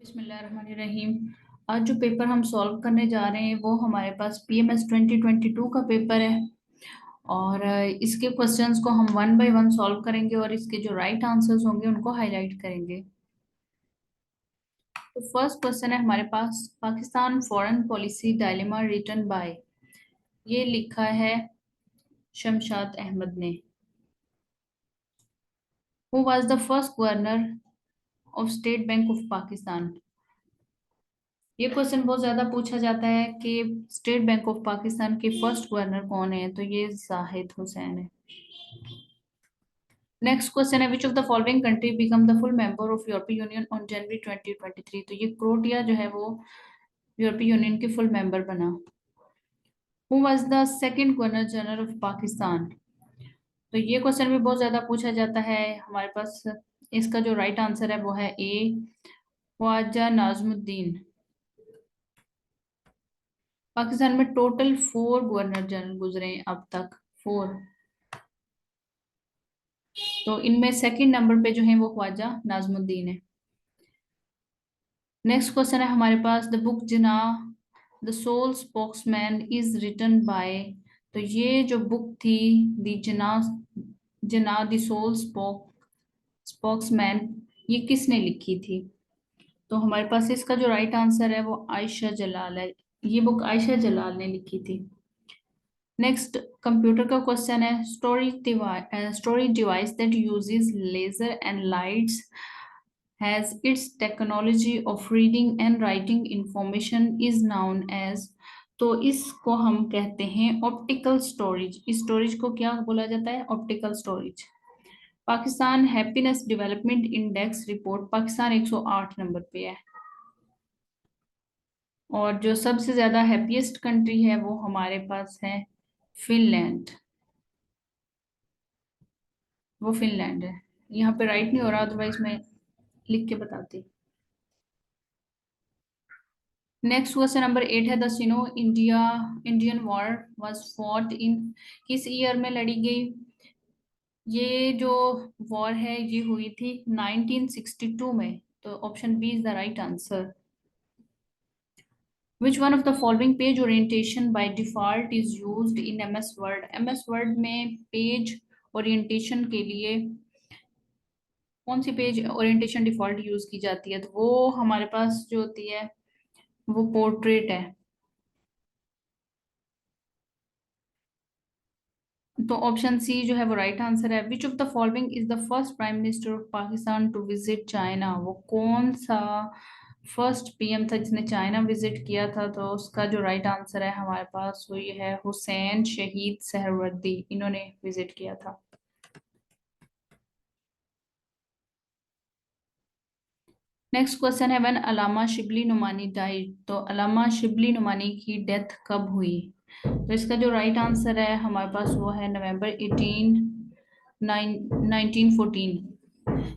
बिस्मिल्लाहिर्रहमानिर्रहीम। आज जो पेपर हम सॉल्व करने जा रहे हैं वो हमारे पास पीएमएस 2022 का पेपर है। और इसके क्वेश्चंस को हम वन बाय वन सॉल्व करेंगे और इसके जो राइट आंसर्स होंगे उनको हाईलाइट करेंगे। तो फर्स्ट क्वेश्चन है हमारे पास, Pakistan foreign policy dilemma written by, ये लिखा है शमशाद अहमद ने। Who was the first governor of State Bank of Pakistan. ये क्वेश्चन बहुत ज्यादा पूछा जाता है कि स्टेट बैंक ऑफ पाकिस्तान के फर्स्ट गवर्नर कौन है, तो ये जाहिद हुसैन है। नेक्स्ट क्वेश्चन है, which of the following country become the full member of European union on January 2023। तो ये क्रोएशिया जो है वो यूरोपियन यूनियन के फुल मेंबर बना। Who was the second governor general of Pakistan. तो ये क्वेश्चन भी बहुत ज्यादा पूछा जाता है हमारे पास। इसका जो राइट आंसर है वो है ए, ख्वाजा नाजमुद्दीन। पाकिस्तान में टोटल 4 गवर्नर जनरल गुजरे हैं अब तक, 4। तो इनमें सेकंड नंबर पे जो है वो ख्वाजा नाजमुद्दीन है। नेक्स्ट क्वेश्चन है हमारे पास, the book Jinnah the sole spokesman is written by. तो ये जो बुक थी the Jinnah, Jinnah the sole spokesman, ये किसने लिखी थी। तो हमारे पास इसका जो राइट आंसर है वो आयशा जलाल है। ये बुक आयशा जलाल ने लिखी थी। नेक्स्ट कंप्यूटर का क्वेश्चन है, storage device that uses laser and lights has its technology of reading and writing information is known as. तो इसको हम कहते हैं ऑप्टिकल स्टोरेज। इस स्टोरेज को क्या बोला जाता है, optical storage. Pakistan happiness development index report, Pakistan 108 number पे है। और जो सबसे ज्यादा हैप्पीएस्ट कंट्री है वो हमारे पास है फिनलैंड। वो फिनलैंड है। यहाँ पे राइट नहीं हो रहा, अदरवाइज मैं लिख के बताती। नेक्स्ट क्वेश्चन नंबर 8 है, the synonym India Indian war was fought in, किस ईयर में लड़ी गई। ये जो वॉर है ये हुई थी 1962 में। तो option B is the right answer. Which one of the following page orientation by default is used in MS Word. MS Word में पेज ओरिएंटेशन के लिए कौन सी पेज ओरिएंटेशन डिफॉल्ट यूज की जाती है। तो वो हमारे पास जो होती है वो पोर्ट्रेट है। तो ऑप्शन सी जो है वो राइट आंसर है। Which of the following is the first prime minister of Pakistan to visit China. वो कौन सा फर्स्ट पीएम था जिसने चाइना विजिट किया था। तो उसका जो राइट आंसर है हमारे पास वो ये है हुसैन शहीद सहरवर्दी, इन्होंने विजिट किया था। नेक्स्ट क्वेश्चन है, when Allama Shibli Numani died. तो अलामा शिबली नुमानी की डेथ कब हुई। तो इसका जो राइट आंसर है हमारे पास वो है नवंबर 1914।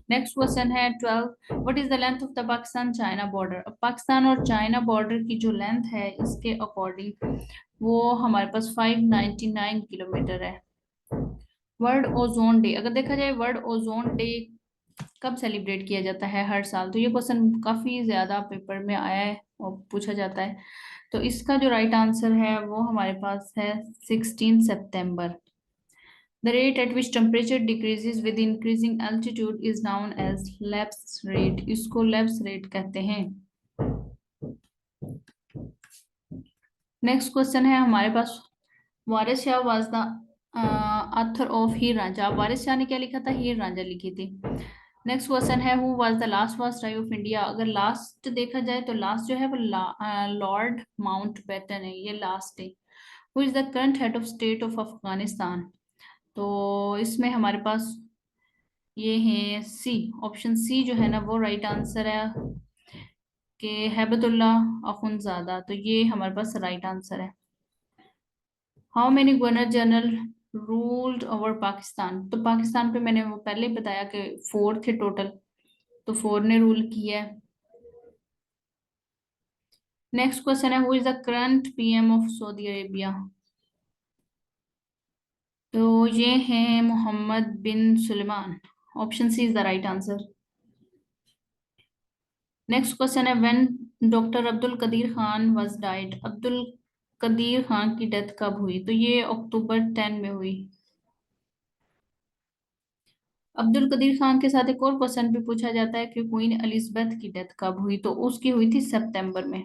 नेक्स्ट क्वेश्चन है 12, what is the length of the Pakistan China border. अब पाकिस्तान और चाइना बॉर्डर की जो लेंथ है इसके अकॉर्डिंग वो हमारे पास 599 किलोमीटर है। वर्ल्ड ओजोन डे, अगर देखा जाए वर्ल्ड ओजोन डे कब सेलिब्रेट किया जाता है हर साल। तो ये क्वेश्चन काफी ज्यादा पेपर में आया है और पूछा जाता है। तो इसका जो राइट आंसर है वो हमारे पास है 16 सितंबर। The rate at which temperature decreases with increasing altitude is known as lapse rate. इसको लैप्स रेट कहते हैं। नेक्स्ट क्वेश्चन है हमारे पास, Waris Shah was the author of Heer Ranjha. Waris Shah ने क्या लिखा था, हीर रांझा लिखी थी। नेक्स्ट क्वेश्चन है, who was the last viceroy of India. अगर लास्ट देखा जाए तो लास्ट जो है वो लॉर्ड माउंटबेटन है, ये लास्ट है। Who is the current head of state of Afghanistan. तो इसमें हमारे पास ये है सी, ऑप्शन सी जो है ना वो राइट आंसर है कि हैबतुल्लाह अखुंजादा। तो ये हमारे पास राइट आंसर है। How many governor general ruled over Pakistan. तो पाकिस्तान पे मैंने वो पहले ही बताया कि 4 थे टोटल, तो 4 ने रूल किया है। नेक्स्ट क्वेश्चन है, who is the current PM of Saudi Arabia. तो ये है Mohammed bin Suleman. Option C is the right answer. Next question है when doctor Abdul Qadeer Khan was died. Abdul Qadeer Khan की डेथ कब हुई? तो ये अक्टूबर 10 में हुई। अब्दुल कदीर खान के साथ एक और क्वेश्चन भी पूछा जाता है कि क्वीन एलिजाबेथ की डेथ कब हुई? तो उसकी हुई थी सितंबर में।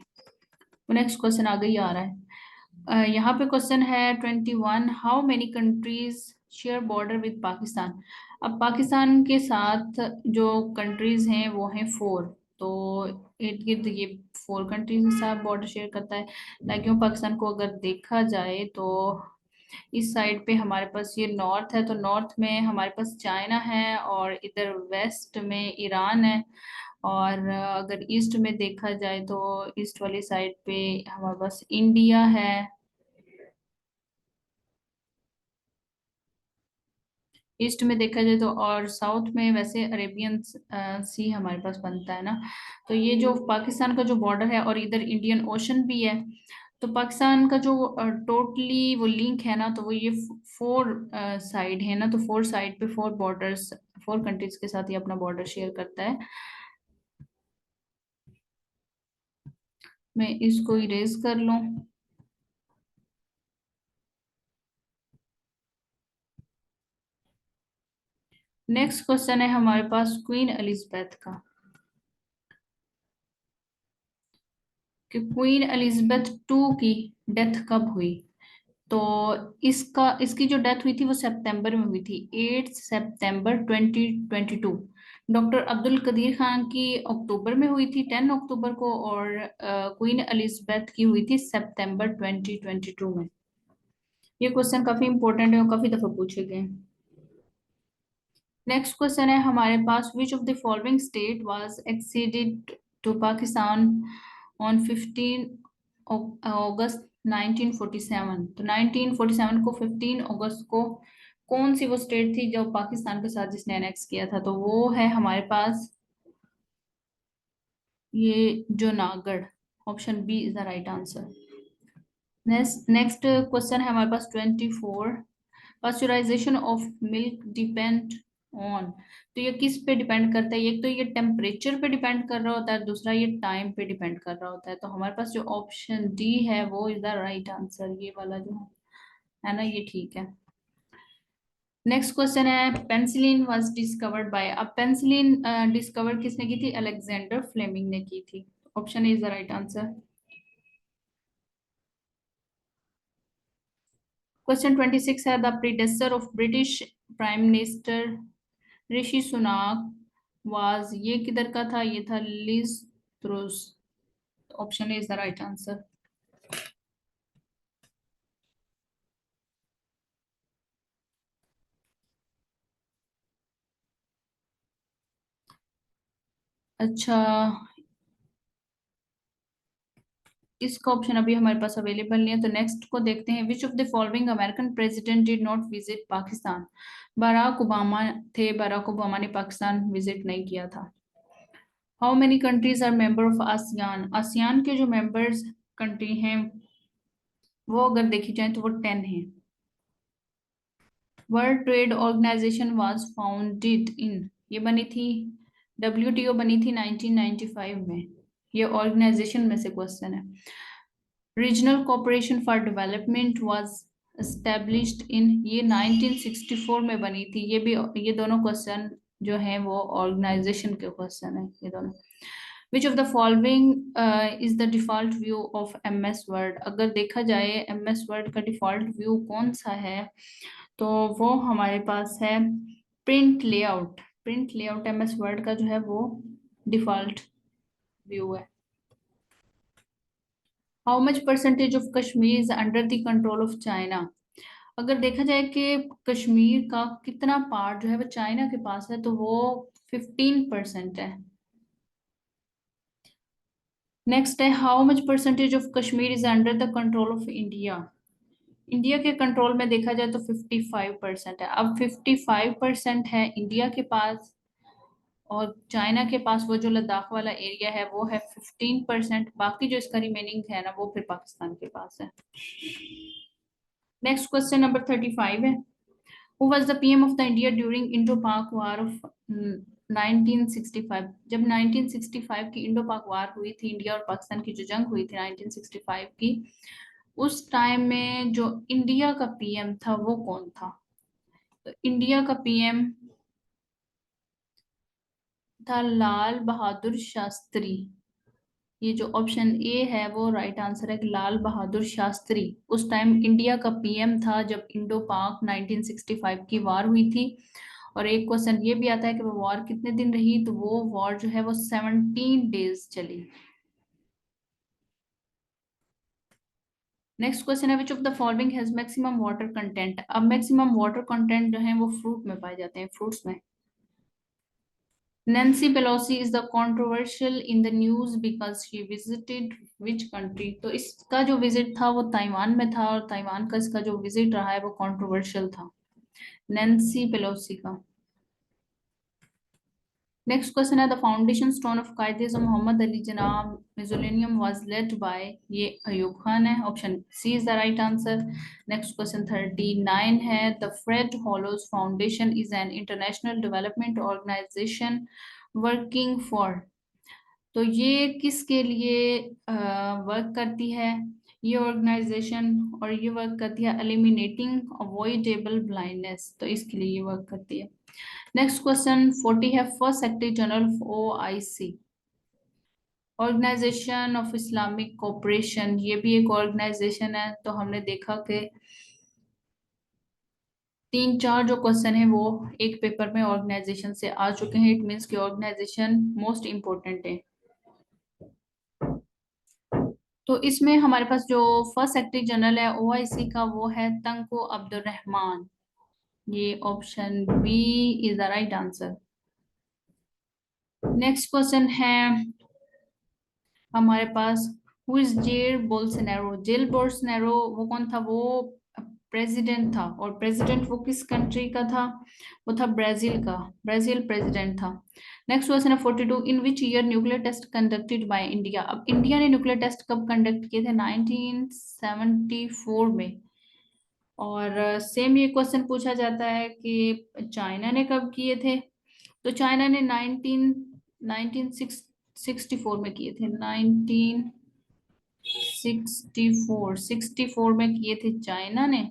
नेक्स्ट क्वेश्चन आगे ही आ रहा है। यहाँ पे क्वेश्चन है 21, how many countries share border with Pakistan. अब पाकिस्तान के साथ जो कंट्रीज हैं वो हैं 4। तो इर्द गिर्द ये 4 कंट्रीज के साथ बॉर्डर शेयर करता है। ताकि पाकिस्तान को अगर देखा जाए तो इस साइड पे हमारे पास ये नॉर्थ है, तो नॉर्थ में हमारे पास चाइना है और इधर वेस्ट में ईरान है। और अगर ईस्ट में देखा जाए तो ईस्ट वाली साइड पे हमारे पास इंडिया है। ईस्ट में देखा जाए तो, और साउथ में वैसे अरेबियन सी हमारे पास बनता है ना। तो ये जो पाकिस्तान का जो बॉर्डर है और इधर इंडियन ओशन भी है। तो पाकिस्तान का जो टोटली वो लिंक है ना, तो वो ये 4 साइड है ना, तो 4 साइड पे 4 बॉर्डर्स, 4 कंट्रीज के साथ ये अपना बॉर्डर शेयर करता है। मैं इसको इरेज कर लूं। नेक्स्ट क्वेश्चन है हमारे पास क्वीन एलिजाबेथ का, कि क्वीन एलिजाबेथ 2 की डेथ कब हुई? तो इसकी जो डेथ हुई थी वो सितंबर में हुई थी, 8 सितंबर 2022। डॉक्टर अब्दुल कदीर खान की अक्टूबर में हुई थी, 10 अक्टूबर को। और क्वीन एलिजाबेथ की हुई थी सितंबर 2022 में। ये क्वेश्चन काफी इंपॉर्टेंट है और काफी दफा पूछे गए हैं। नेक्स्ट क्वेश्चन है हमारे पास, which of the following state was acceded to Pakistan on 15 August 1947। तो 1947 को 15 अगस्त को कौन सी वो स्टेट थी जो पाकिस्तान के साथ जिसने एनेक्स किया था? तो वो है हमारे पास ये Junagadh. Option B is the right answer. Next question है हमारे पास 24, pasteurization of milk depend on. तो ये किस पे डिपेंड करता है? एक तो ये टेम्परेचर पे डिपेंड कर रहा होता है, दूसरा ये टाइम पे डिपेंड कर रहा होता है। तो हमारे पास जो ऑप्शन डी है वो इज द राइट आंसर, ये वाला जो है ना, ये ठीक है। नेक्स्ट क्वेश्चन है पेंसिलिन वाज डिस्कवर्ड बाय। अब पेंसिलिन डिस्कवर किसने की थी? अलेक्जेंडर फ्लेमिंग ने की थी। Option is the right answer. Question 26 है the predecessor of British prime minister Rishi Sunak was, ये किधर का था? ये था Liz Truss. Option is the right answer. अच्छा, इसका ऑप्शन अभी हमारे पास अवेलेबल नहीं है, तो नेक्स्ट को देखते हैं। Which of the following American president did not visit Pakistan. Barack Obama थे, बराक ओबामा ने पाकिस्तान विजिट नहीं किया था। How many countries are member of ASEAN. ASEAN के जो मेंबर्स कंट्री हैं वो अगर देखी जाए तो वो 10 है। World Trade Organization was founded in, ये बनी थी, डब्ल्यूटीओ बनी थी 1995 में। ये ऑर्गेनाइजेशन में से क्वेश्चन है। Regional cooperation for development was established इन, ये 1964 में बनी थी। ये भी, ये दोनों क्वेश्चन जो हैं वो ऑर्गेनाइजेशन के क्वेश्चन है ये दोनों। विच of the following is the default view of MS word. अगर देखा जाए एमएस वर्ड का डिफॉल्ट व्यू कौन सा है, तो वो हमारे पास है print layout. Print layout MS word का जो है वो डिफॉल्ट व्यू है। How much percentage of Kashmir is under the control of China. अगर देखा जाए कि कश्मीर का कितना पार्ट जो है वो चाइना के पास है, तो वो 15% है। नेक्स्ट है how much percentage of Kashmir is under the control of India. India के कंट्रोल में देखा जाए तो 55% है। अब 55% है इंडिया के पास, और चाइना के पास वो जो लद्दाख वाला एरिया है वो है 15%। बाकी जो इसका रिमेनिंग है ना वो फिर पाकिस्तान के पास है। नेक्स्ट क्वेश्चन नंबर 35 है, who was the PM of the India during Indo पाक वार ऑफ 1965, जब 1965 की इंडो पाक वार हुई थी, इंडिया और पाकिस्तान की जो जंग हुई थी 1965 की, उस टाइम में जो इंडिया का पीएम था वो कौन था? तो इंडिया का पीएम था लाल बहादुर शास्त्री। ये जो ऑप्शन ए है वो राइट आंसर है कि लाल बहादुर शास्त्री उस टाइम इंडिया का पीएम था जब इंडो पाक 1965 की वार हुई थी। और एक क्वेश्चन ये भी आता है कि वो वॉर कितने दिन रही, तो वो वॉर जो है वो 17 डेज चली। नेक्स्ट क्वेश्चन है which of the following has maximum water content. अब मैक्सिमम वाटर कंटेंट जो है वो फ्रूट में पाए जाते हैं, फ्रूट्स में। Nancy Pelosi is the controversial in the news because she visited which country? तो इसका जो विजिट था वो ताइवान में था, और ताइवान का इसका जो विजिट रहा है वो कंट्रोवर्शियल था, नैन्सी पेलोसी का। नेक्स्ट क्वेश्चन है the foundation stone of Quaid Mohammad Ali Jinnah mausoleum was laid by, ये अयूब खान है, option C is the right answer. Next question 39 है the Fred Hollows foundation is an international development organisation working for, तो ये किसके लिए work करती है ये ऑर्गेनाइजेशन? और ये वर्क करती है एलिमिनेटिंग अवॉइडेबल ब्लाइंडनेस, तो इसके लिए ये वर्क करती है। नेक्स्ट क्वेश्चन 40 है first secretary general OIC, Organization of Islamic Cooperation, ये भी एक ऑर्गेनाइजेशन है। तो हमने देखा कि तीन चार जो क्वेश्चन है वो एक पेपर में ऑर्गेनाइजेशन से आ चुके हैं, इट मीन्स कि ऑर्गेनाइजेशन मोस्ट इंपॉर्टेंट है। तो इसमें हमारे पास जो फर्स्ट सेक्रेटरी जनरल है OIC का वो है तंको अब्दुल रहमान, ये option B is the right answer. Next question है हमारे पास who is Jair Bolsonaro, Jair Bolsonaro वो कौन था? वो प्रेसिडेंट था, और प्रेसिडेंट वो किस कंट्री का था? वो था ब्राजील का, ब्राजील प्रेसिडेंट था। नेक्स्ट क्वेश्चन है 42 in which year nuclear test conducted by India. अब इंडिया ने न्यूक्लियर टेस्ट कब कंडक्ट किए थे? 1974 में। और सेम ये क्वेश्चन पूछा जाता है कि चाइना ने कब किए थे? तो चाइना ने 1964 में किए थे, 1964 में किए थे चाइना ने,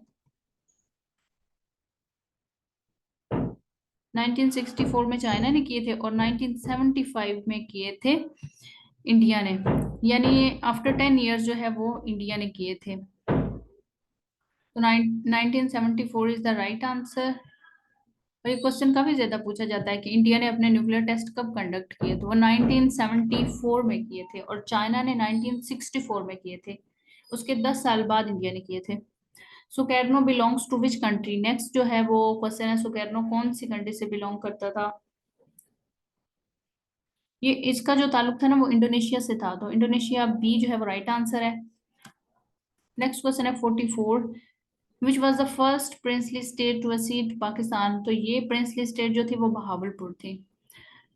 1964 में चाइना ने किए थे, और 1975 में किए थे इंडिया ने, यानी आफ्टर 10 इयर्स जो है वो इंडिया ने किए थे। तो 1974 इज द राइट आंसर। और ये क्वेश्चन काफी ज्यादा पूछा जाता है कि इंडिया ने अपने न्यूक्लियर टेस्ट कब कंडक्ट किए, तो वो 1974 में किए थे, और चाइना ने 1964 में किए थे, उसके 10 साल बाद इंडिया ने किए थे। Sukarno belongs to which country, next जो है वो क्वेश्चन है सुकैर्नो कौन सी कंट्री से बिलोंग करता था? ये इसका जो ताल्लुक था ना वो इंडोनेशिया से था, तो इंडोनेशिया बी जो है वो राइट आंसर है। नेक्स्ट क्वेश्चन है 44 which was the first princely state to accede Pakistan, तो ये प्रिंसली स्टेट जो थी वो बहावलपुर थी।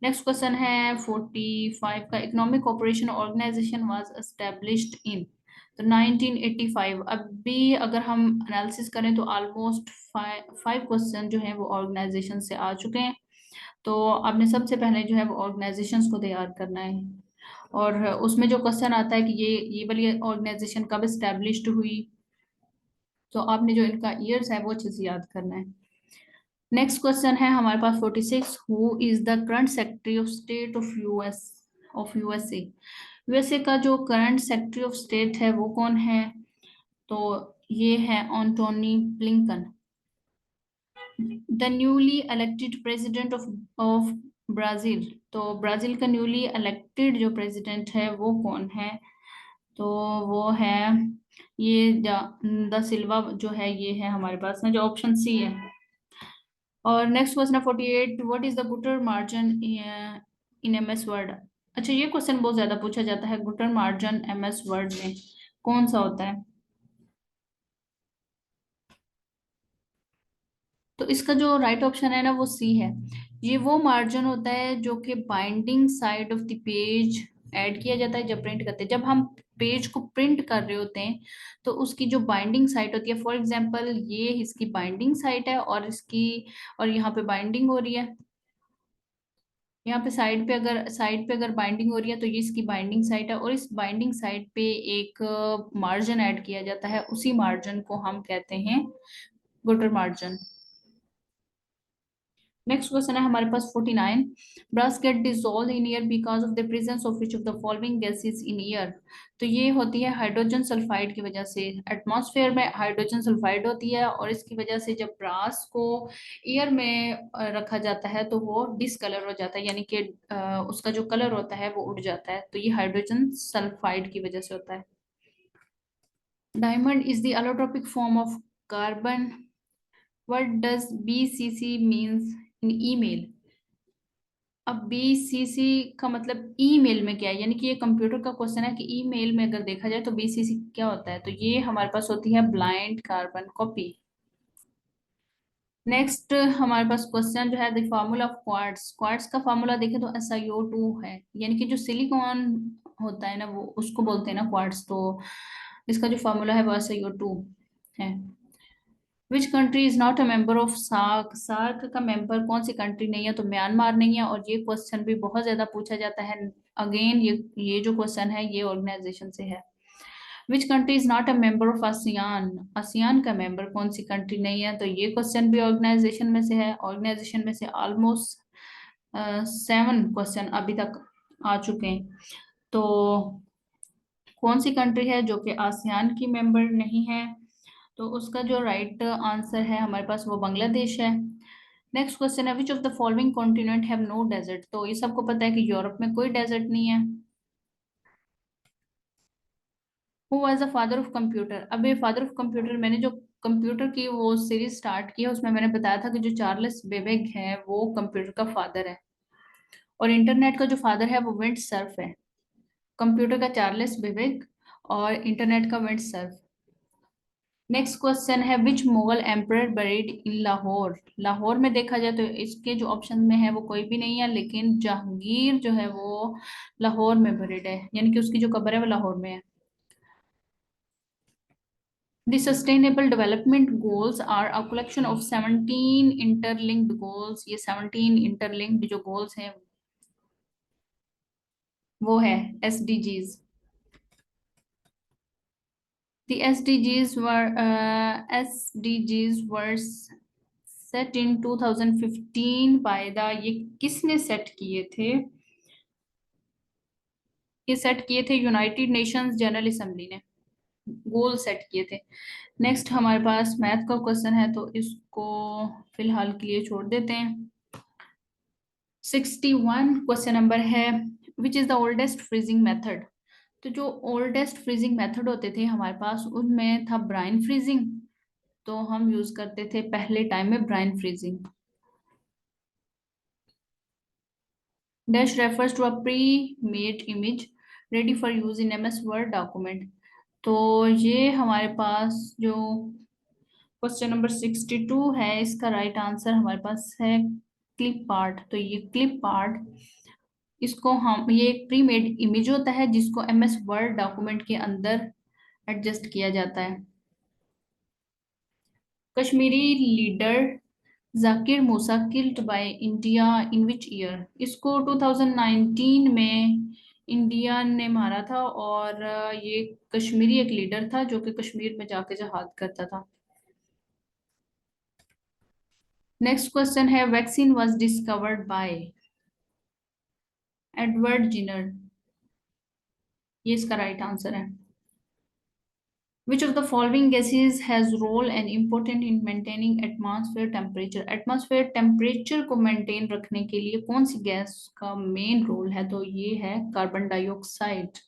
नेक्स्ट क्वेश्चन है 45 का Economic Cooperation Organization was established in, तो 1985। अब भी अगर हम एनालिसिस करें तो ऑलमोस्ट फाइव क्वेश्चन जो है वो ऑर्गेनाइजेशन से आ चुके हैं। तो आपने सबसे पहले जो है वो ऑर्गेनाइजेशंस को तैयार करना है, और उसमें जो क्वेश्चन आता है कि ये वाली ऑर्गेनाइजेशन कब एस्टेब्लिश्ड हुई, तो आपने जो इनका ईयर्स है वो अच्छे से याद करना है। नेक्स्ट क्वेश्चन है हमारे पास 46 who is the current secretary of state of USA, USA का जो करंट सेक्रेटरी ऑफ स्टेट है वो कौन है? तो ये है Antony Blinken. The newly elected president of Brazil, तो ब्राजील का न्यूली इलेक्टेड जो प्रेसिडेंट है वो कौन है? तो वो है ये द सिल्वा जो है, ये है हमारे पास ना जो ऑप्शन सी है। और नेक्स्ट क्वेश्चन है 48 what is the gutter margin in MS Word. अच्छा ये क्वेश्चन बहुत ज्यादा पूछा जाता है, गुटर मार्जिन एमएस वर्ड में कौन सा होता है? तो इसका जो राइट ऑप्शन है ना वो सी है। ये वो मार्जिन होता है जो कि binding side of the page add किया जाता है जब प्रिंट करते हैं, जब हम पेज को प्रिंट कर रहे होते हैं तो उसकी जो बाइंडिंग साइड होती है, फॉर एग्जांपल ये इसकी बाइंडिंग साइड है और इसकी, और यहाँ पे बाइंडिंग हो रही है, यहाँ पे साइड पे अगर बाइंडिंग हो रही है तो ये इसकी बाइंडिंग साइट है, और इस बाइंडिंग साइट पे एक मार्जिन ऐड किया जाता है, उसी मार्जिन को हम कहते हैं गुटर मार्जिन। नेक्स्ट क्वेश्चन है हमारे पास 49। Brass get dissolve in air because of the presence of which of the following gases in air. तो ये होती है हाइड्रोजन सल्फाइड की वजह से। एटमॉस्फेयर में हाइड्रोजन सल्फाइड होती है, और इसकी वजह से जब ब्रास को एयर में रखा जाता है तो वो डिसकलर हो जाता है, यानी कि उसका जो कलर होता है वो उड़ जाता है, तो ये हाइड्रोजन सल्फाइड की वजह से होता है। Diamond is the allotropic form of carbon. What does BCC means in email? अब BCC का मतलब ईमेल में क्या है, यानी कि ये कंप्यूटर का क्वेश्चन है कि ईमेल में अगर देखा जाए तो BCC क्या होता है, तो ये हमारे पास होती है ब्लाइंड कार्बन कॉपी। नेक्स्ट हमारे पास क्वेश्चन जो है the formula of quartz. Quartz का फार्मूला देखें तो SiO2 है, यानी कि जो सिलिकॉन होता है ना वो उसको बोलते हैं ना क्वार्ट्स, तो इसका जो फार्मूला है वो SiO2 है। Which country is not a member of SAARC. SAARC का मेंबर कौन सी कंट्री नहीं है, तो म्यांमार नहीं है, और ये क्वेश्चन भी बहुत ज्यादा पूछा जाता है। अगेन ये जो क्वेश्चन है ये ऑर्गेनाइजेशन से है। Which country is not a member of ASEAN. ASEAN का मेंबर कौन सी कंट्री नहीं है, तो ये क्वेश्चन भी ऑर्गेनाइजेशन में से है। ऑर्गेनाइजेशन में से ऑलमोस्ट 7 क्वेश्चन अभी तक आ चुके हैं, तो कौन सी कंट्री है जो कि आसियान की मेंबर नहीं है, तो उसका जो राइट आंसर है हमारे पास वो बांग्लादेश है। नेक्स्ट क्वेश्चन है which of the following continent have no desert. तो ये सबको पता है कि यूरोप में कोई डेजर्ट नहीं है। Who was the father of computer. अब ये फादर ऑफ कंप्यूटर, मैंने जो कंप्यूटर की वो सीरीज स्टार्ट की है उसमें मैंने बताया था कि जो चार्ल्स बेबेज है वो कंप्यूटर का फादर है, और इंटरनेट का जो फादर है वो विंड सर्फ है। कंप्यूटर का चार्ल्स बेबेज और इंटरनेट का विंड सर्फ। नेक्स्ट क्वेश्चन है which Mughal emperor buried in Lahore. Lahore में देखा जाए तो इसके जो ऑप्शन में है वो कोई भी नहीं है, लेकिन जहांगीर जो है वो लाहौर में बरीड है, यानी कि उसकी जो कब्र है वो लाहौर में है। The Sustainable Development Goals are a collection of 17 interlinked goals। ये 17 interlinked जो goals हैं वो है SDGs। The SDGs were set in 2015 by the, ये किसने सेट किए थे, ये सेट किए थे यूनाइटेड नेशंस जनरल असेंबली ने गोल सेट किए थे। नेक्स्ट हमारे पास मैथ का क्वेश्चन है, तो इसको फिलहाल के लिए छोड़ देते हैं। 61 क्वेश्चन नंबर है which is the oldest freezing method. तो जो ओल्डेस्ट फ्रीजिंग मेथड होते थे हमारे पास उनमें था ब्राइन फ्रीजिंग, तो हम यूज करते थे पहले टाइम में brine freezing. Dash refers to a pre made image ready for use in MS Word document. तो ये हमारे पास जो क्वेश्चन नंबर 62 है इसका राइट आंसर हमारे पास है क्लिप पार्ट। तो ये क्लिप पार्ट, इसको हम, ये एक प्री मेड इमेज होता है जिसको MS वर्ड डॉक्यूमेंट के अंदर एडजस्ट किया जाता है। Kashmiri leader Zakir Musa killed by India in which year. इसको 2019 में इंडिया ने मारा था, और ये कश्मीरी एक लीडर था जो कि कश्मीर में जाके जहाद करता था। नेक्स्ट क्वेश्चन है vaccine was discovered bye Edward zener. ये इसका राइट आंसर है। Which of the following gases has role and important in maintaining atmosphere temperature? Atmosphere temperature को मेंटेन रखने के लिए कौन सी गैस का मेन रोल है, तो ये है कार्बन डाइऑक्साइड।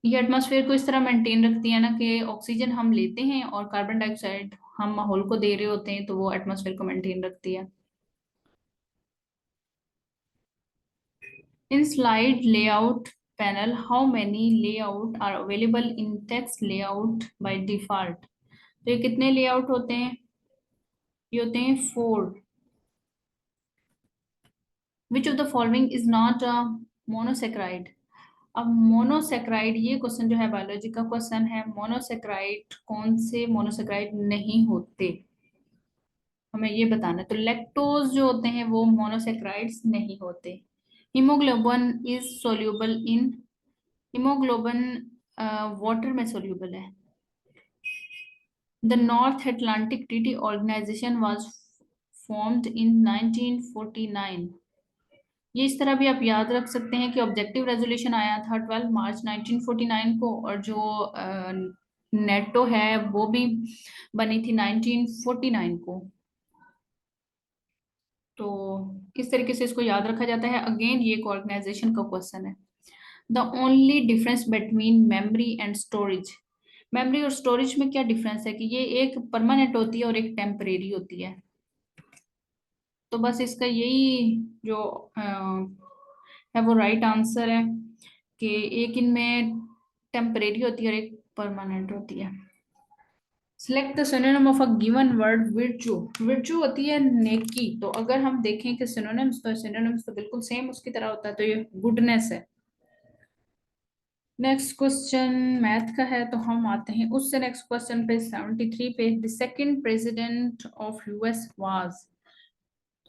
ये एटमॉस्फेयर को इस तरह मेंटेन रखती है ना कि ऑक्सीजन हम लेते हैं और कार्बन डाइऑक्साइड हम माहौल को दे रहे होते हैं, तो वो एटमॉस्फेयर को मेंटेन रखती है। In slide layout panel, how many layout are available in text layout by default? तो ये कितने लेआउट होते हैं, ये होते हैं 4। विच of the following is not a monosaccharide. अब मोनोसेक्राइड, ये क्वेश्चन जो है बायोलॉजी का क्वेश्चन है, मोनोसेक्राइड कौन से मोनोसेक्राइड नहीं होते। हमें ये बताना है। तो लैक्टोज जो होते हैं वो मोनोसेक्राइड्स नहीं होते। Haemoglobin is soluble in, haemoglobin water में सोल्यूबल है। The North Atlantic Treaty Organization was formed in 1949। ये इस तरह भी आप याद रख सकते हैं कि ऑब्जेक्टिव रेजोल्यूशन आया था 12 मार्च 1949 को, और जो नेटो है वो भी बनी थी 1949 को। तो किस तरीके से इसको याद रखा जाता है, अगेन ये एक ऑर्गेनाइजेशन का क्वेश्चन है। The only difference between memory and storage, memory और स्टोरेज में क्या डिफरेंस है कि ये एक परमानेंट होती है और एक टेम्परेरी होती है। तो बस इसका यही जो है वो राइट आंसर है कि एक इनमें टेम्परेरी होती है और एक परमानेंट होती है। Select the synonym of a given word विर्चू, विर्चू होती है नेकी। तो अगर हम देखें कि सिनोनिम्स, तो सिनोनिम्स तो बिल्कुल सेम उसकी तरह होता है, तो ये गुडनेस है। नेक्स्ट क्वेश्चन मैथ का है, तो हम आते हैं उससे नेक्स्ट क्वेश्चन पे 73 पे। The second president of US was,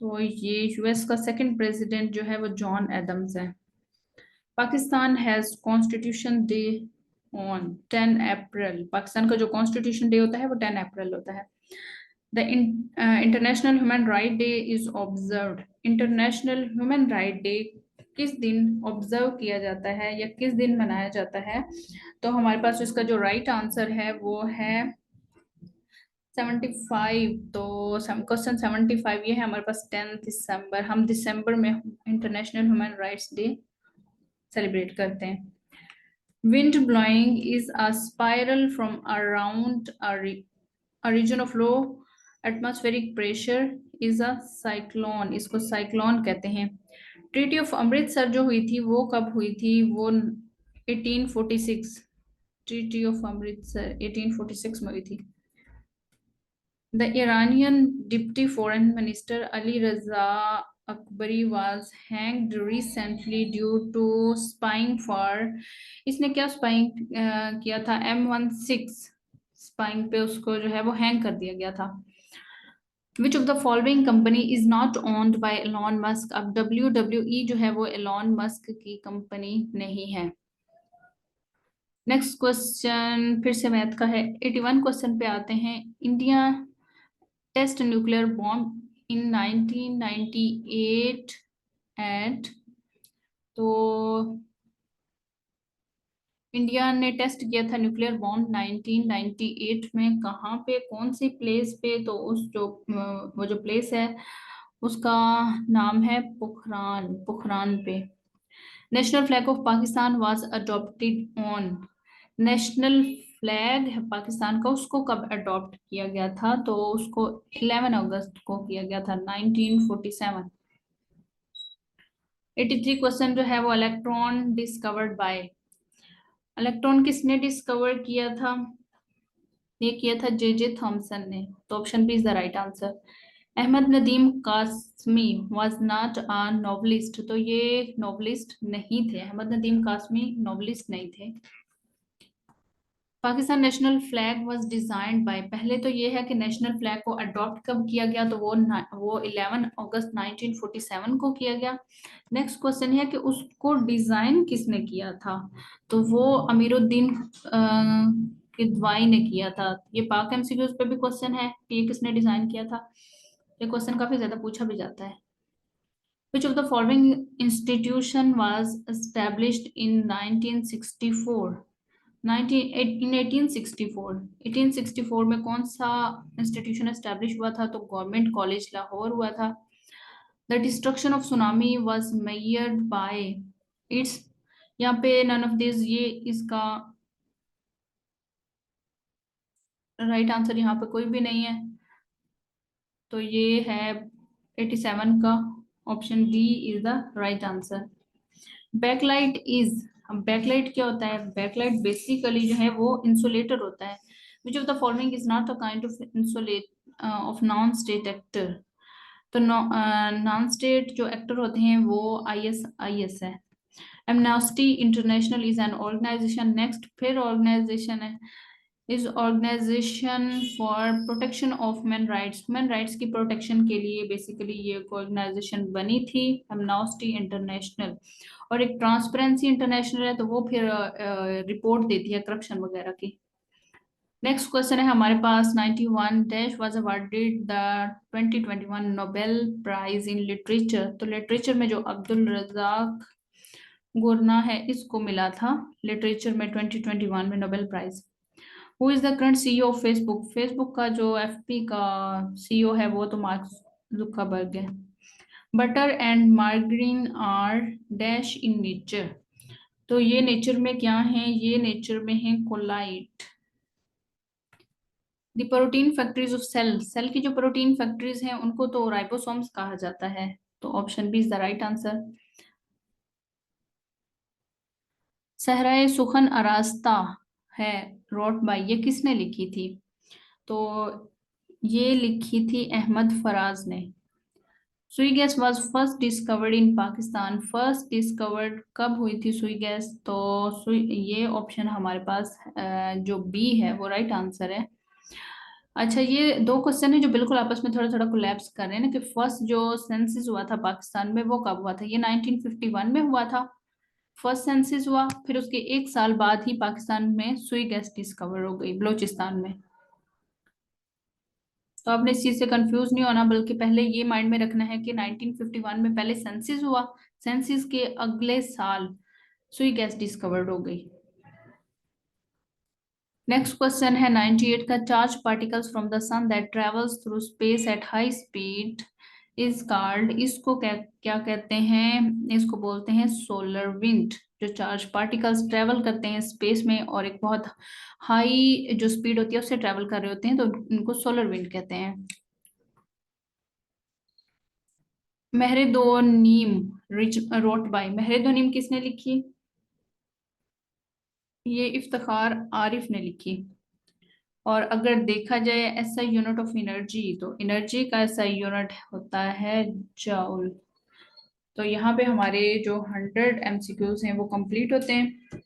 तो ये यूएस का सेकंड प्रेसिडेंट जो है वो जॉन एडम्स है। Pakistan has constitution day on 10 अप्रैल, पाकिस्तान का जो कॉन्स्टिट्यूशन डे होता है वो 10 अप्रैल होता है। The international human right day is observed, international human right day किस दिन ऑब्जर्व किया जाता है या किस दिन मनाया जाता है। तो हमारे पास इसका जो राइट आंसर है वो है 75। तो क्वेश्चन 75 ये है हमारे पास 10 दिसंबर, हम दिसंबर में international human rights day celebrate करते हैं। Wind blowing is a spiral from around a region of low atmospheric pressure is a cyclone, इसको साइक्लोन कहते हैं। ट्रीटी ऑफ अमृतसर जो हुई थी वो कब हुई थी, वो 1846, ट्रीटी ऑफ अमृतसर 1846 में हुई थी। The Iranian deputy foreign minister Ali Raza Akbari was hanged recently due to spying for, इसने क्या स्पाइंग किया था, M16 स्पाइंग पे उसको जो है वो हैंग कर दिया गया था। Which of the following company is not owned by Elon Musk, अब WWE जो है वो एलॉन मस्क की कंपनी नहीं है। नेक्स्ट क्वेश्चन फिर से मैथ का है, 81 क्वेश्चन पे आते हैं। India test nuclear bomb in 1998 at, तो इंडिया ने टेस्ट किया था न्यूक्लियर बॉम्ब 1998 में, कहाँ पे, कौन सी प्लेस पे, तो उस जो वो जो प्लेस है उसका नाम है पोखरान, पोखरान पे। National flag of Pakistan was adopted on, national flag है पाकिस्तान का उसको कब अडॉप्ट किया गया था, तो उसको 11 अगस्त को किया गया था 1947। 83 क्वेश्चन जो है वो इलेक्ट्रॉन डिस्कवर्ड बाय, इलेक्ट्रॉन किसने डिस्कवर किया था, ये किया था जे थॉमसन ने, तो option B is the right answer. Ahmad Nadeem Qasmi was not a novelist, तो ये नॉवलिस्ट नहीं थे, अहमद नदीम कासमी नॉवलिस्ट नहीं थे। Pakistan national flag was designed bye, पहले तो ये है कि नेशनल फ्लैग को अडॉप्ट कब किया गया, तो वो 11 अगस्त 1947 को किया गया। नेक्स्ट क्वेश्चन है कि उसको डिजाइन किसने किया था, तो वो अमीरुद्दीन किदवाई ने किया था। ये पाक एमसीक्यूज पे भी क्वेश्चन है कि ये किसने डिजाइन किया था, ये क्वेश्चन काफी ज्यादा पूछा भी जाता है। Which of the following institution was established in 1964? 1864 में कौन सा इंस्टीट्यूशन एस्टेब्लिश हुआ था, तो गवर्नमेंट कॉलेज लाहौर हुआ था। The destruction of tsunami was measured by it's, यहाँ पे नन ऑफ दिस, ये इसका राइट आंसर यहाँ पे कोई भी नहीं है, तो ये है 87 का option d is the right answer. Backlight is, अब बैकलाइट क्या होता है, बैकलाइट बेसिकली जो है वो इंसुलेटर होता है। Which of the following is not a kind of insulate of non state actor, तो नॉन स्टेट जो एक्टर होते हैं वो ISIS है। Amnesty International is an organization, next फिर ऑर्गेनाइजेशन है is organization for protection of man rights की protection के लिए बेसिकली ये ऑर्गेनाइजेशन बनी थी। एमनेस्टी इंटरनेशनल, और एक ट्रांसपेरेंसी इंटरनेशनल है, तो वो फिर रिपोर्ट देती है करप्शन वगैरह की। नेक्स्ट क्वेश्चन है हमारे पास, 91 dash was awarded the 2021 Nobel prize in literature. तो लिटरेचर में जो अब्दुल रजाक गुरना है, इसको मिला था लिटरेचर में 2021 में Nobel prize. Who is the current CEO of Facebook. Facebook का जो एफपी का सीईओ है वो तो मार्क जुकरबर्ग है। Butter and margarine are dash in nature. तो ये नेचर में क्या है, ये नेचर में है colloid. The protein factories of cell, cell की जो प्रोटीन फैक्ट्रीज हैं उनको तो राइबोसोम्स कहा जाता है। तो option B is the right answer. सहराए सुखन आरास्ता है रोट बाई, ये किसने लिखी थी। तो ये लिखी थी अहमद फराज ने। सुई gas was first discovered in Pakistan, first discovered कब हुई थी सुई गैस। तो सुई, ये ऑप्शन हमारे पास जो बी है वो राइट आंसर है। अच्छा, ये दो क्वेश्चन है जो बिल्कुल आपस में थोड़ा थोड़ा कोलैप्स कर रहे हैं ना, कि फर्स्ट जो सेंसस हुआ था पाकिस्तान में वो कब हुआ था। ये 1951 में हुआ था, फर्स्ट सेंसस हुआ, फिर उसके एक साल बाद ही पाकिस्तान में सुई गैस डिस्कवर हो गई बलूचिस्तान में। तो आपने इस चीज से कंफ्यूज नहीं होना, बल्कि पहले ये माइंड में रखना है कि 1951 में पहले सेंसस हुआ, सेंसस के अगले साल सुई गैस डिस्कवर्ड हो गई। नेक्स्ट क्वेश्चन है 98 का, charge particles from the sun that travels through space at high speed is called. इसको क्या क्या कहते हैं, इसको बोलते हैं सोलर विंड। जो चार्ज पार्टिकल्स ट्रेवल करते हैं स्पेस में और एक बहुत हाई जो स्पीड होती है उससे ट्रेवल कर रहे होते हैं, तो इनको सोलर विंड कहते हैं। महरेदोनीम रिच रोट बाय, महरेदोनीम किसने लिखी। ये इफ्तिखार आरिफ ने लिखी। और अगर देखा जाए एसआई यूनिट ऑफ एनर्जी, तो एनर्जी का एसआई यूनिट होता है जाउल। तो यहाँ पे हमारे जो 100 एमसीक्यूज हैं वो कंप्लीट होते हैं।